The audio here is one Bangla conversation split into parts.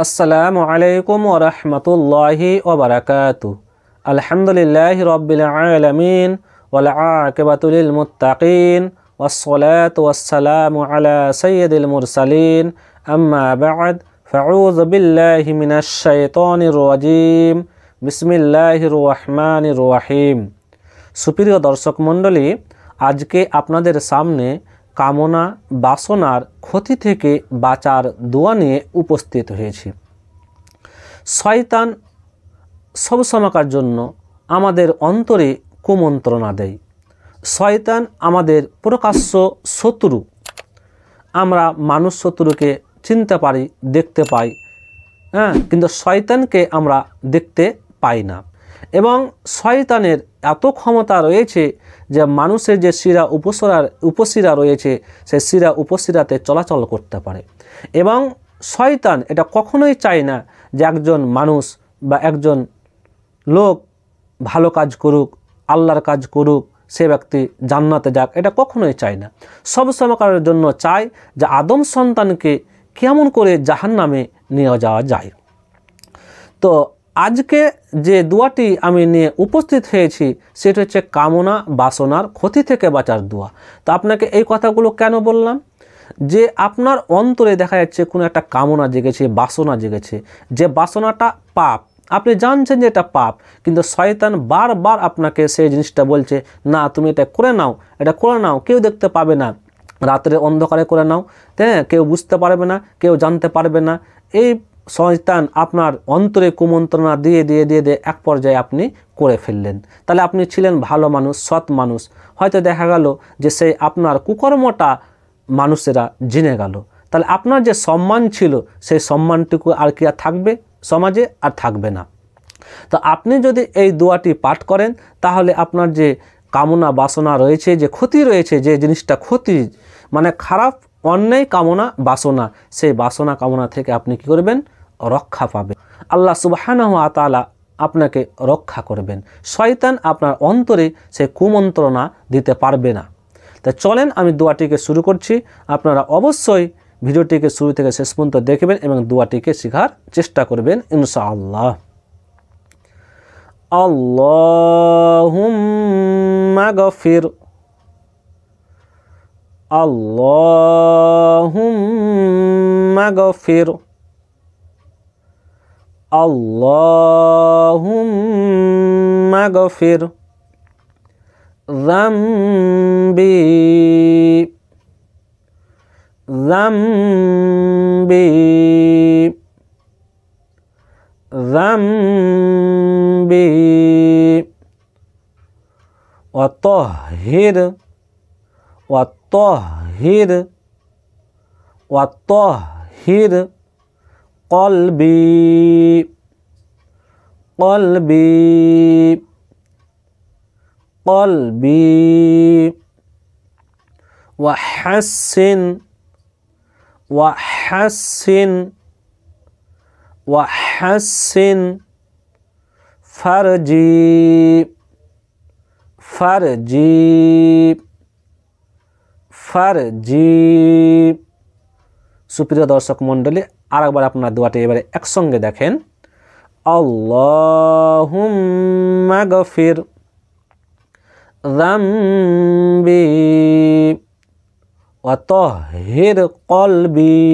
আসসালামু আলাইকুম ওয়া রাহমাতুল্লাহি ওয়া বারাকাতুহু। আলহামদুলিল্লাহি রাব্বিল আলামিন ওয়াল আকিবাতু লিল মুত্তাকিন ওয়াসসালাতু ওয়াসসালামু আলা সাইয়্যিদিল মুরসালিন আম্মা বা'দ ফাউযু বিল্লাহি মিনাশ শাইতানির রাজীম বিসমিল্লাহির রহমানির রহিম। সুপ্রিয় দর্শক মণ্ডলী, আজকে আপনাদের সামনে কামনা বাসনার ক্ষতি থেকে বাঁচার দোয়া নিয়ে উপস্থিত হয়েছি। শয়তান সবসময়কার জন্য আমাদের অন্তরে কুমন্ত্রণা দেয়। শয়তান আমাদের প্রকাশ্য শত্রু। আমরা মানুষ শত্রুকে চিনতে পারি, দেখতে পাই, কিন্তু শয়তানকে আমরা দেখতে পাই না। এবং শয়তানের এত ক্ষমতা রয়েছে যে মানুষের যে শিরা উপশিরা রয়েছে সেই শিরা উপশিরাতে চলাচল করতে পারে। এবং শয়তান এটা কখনোই চায় না যে একজন মানুষ বা একজন লোক ভালো কাজ করুক, আল্লাহর কাজ করুক, সে ব্যক্তি জান্নাতে যাক, এটা কখনোই চায় না। সবসময়কার জন্য চায় যে আদম সন্তানকে কেমন করে জাহান্নামে নিয়ে যাওয়া যায়। তো আজকে যে দোয়াটি আমি নিয়ে উপস্থিত হয়েছি সেটা হচ্ছে কামনা বাসনার ক্ষতি থেকে বাঁচার দোয়া। তো আপনাকে এই কথাগুলো কেন বললাম? যে আপনার অন্তরে দেখা যাচ্ছে কোনো একটা কামনা জেগেছে, বাসনা জেগেছে, যে বাসনাটা পাপ, আপনি জানছেন যে এটা পাপ, কিন্তু শয়তান বারবার আপনাকে সেই জিনিসটা বলছে, না তুমি এটা করে নাও, এটা করে নাও, কেউ দেখতে পাবে না, রাতের অন্ধকারে করে নাও, কেউ বুঝতে পারবে না, কেউ জানতে পারবে না। এই শয়তান আপনার অন্তরে কুমন্ত্রণা দিয়ে দিয়ে দিয়ে দিয়ে এক পর্যায়ে আপনি করে ফেললেন। তাহলে আপনি ছিলেন ভালো মানুষ, সৎ মানুষ, হয়তো দেখা গেল যে সেই আপনার কুকর্মটা মানুষেরা জেনে গেল। তাহলে আপনার যে সম্মান ছিল সেই সম্মানটুকু আর কি আর থাকবে? সমাজে আর থাকবে না। তো আপনি যদি এই দোয়াটি পাঠ করেন তাহলে আপনার যে কামনা বাসনা রয়েছে, যে ক্ষতি রয়েছে, যে জিনিসটা ক্ষতি মানে খারাপ অন্যায় কামনা বাসনা, সেই বাসনা কামনা থেকে আপনি কি করবেন? রক্ষা পাবেন। আল্লাহ সুবহানাহু ওয়া তাআলা আপনাকে রক্ষা করবেন। শয়তান আপনার অন্তরে সে কুমন্ত্রণা দিতে পারবে না। তা চলেন আমি দোয়াটিকে শুরু করছি। আপনারা অবশ্যই ভিডিওটিকে শুরু থেকে শেষ পর্যন্ত দেখবেন এবং দোয়াটিকে শেখার চেষ্টা করবেন ইনশাআল্লাহ। আল্লাহুম্মা গফির, আল্লাহুম্মা গফির, আল্লাহুম্মা গফির যামবি, যামবি, যামবি ওয়া তাহহির, ওয়া তাহহির, ওয়া তাহহির কলবি, কলবি, কলবি ওয়া হাসসিন, ওয়া হাসসিন, ওয়া হাসসিন ফারজি, ফারজি, ফারজি। সুপ্রিয় দর্শক মণ্ডলী, আরেকবার আপনার দোয়াটি এবারে একসঙ্গে দেখেন। আল্লাহুম্মা গফির যামবি ওয়া তাহহির কলবি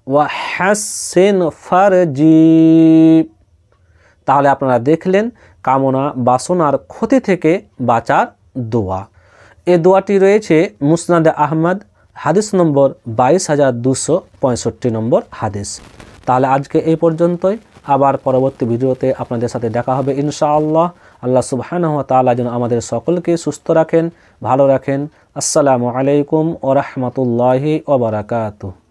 ওয়া হাসসিন ফারজি। তাহলে আপনারা দেখলেন কামনা বাসনার ক্ষতি থেকে বাঁচার দোয়া। এই দোয়াটি রয়েছে মুসনাদে আহমদ, হাদিস নম্বর 22,265 নম্বর হাদিস। তাহলে আজকে এই পর্যন্তই। আবার পরবর্তী ভিডিওতে আপনাদের সাথে দেখা হবে ইনশাআল্লাহ। আল্লাহ সুবহানাহু ওয়া তাআলা যেন আমাদের সকলকে সুস্থ রাখেন, ভালো রাখেন। আসসালামু আলাইকুম ওয়া রাহমাতুল্লাহি ওয়া বারাকাতুহু।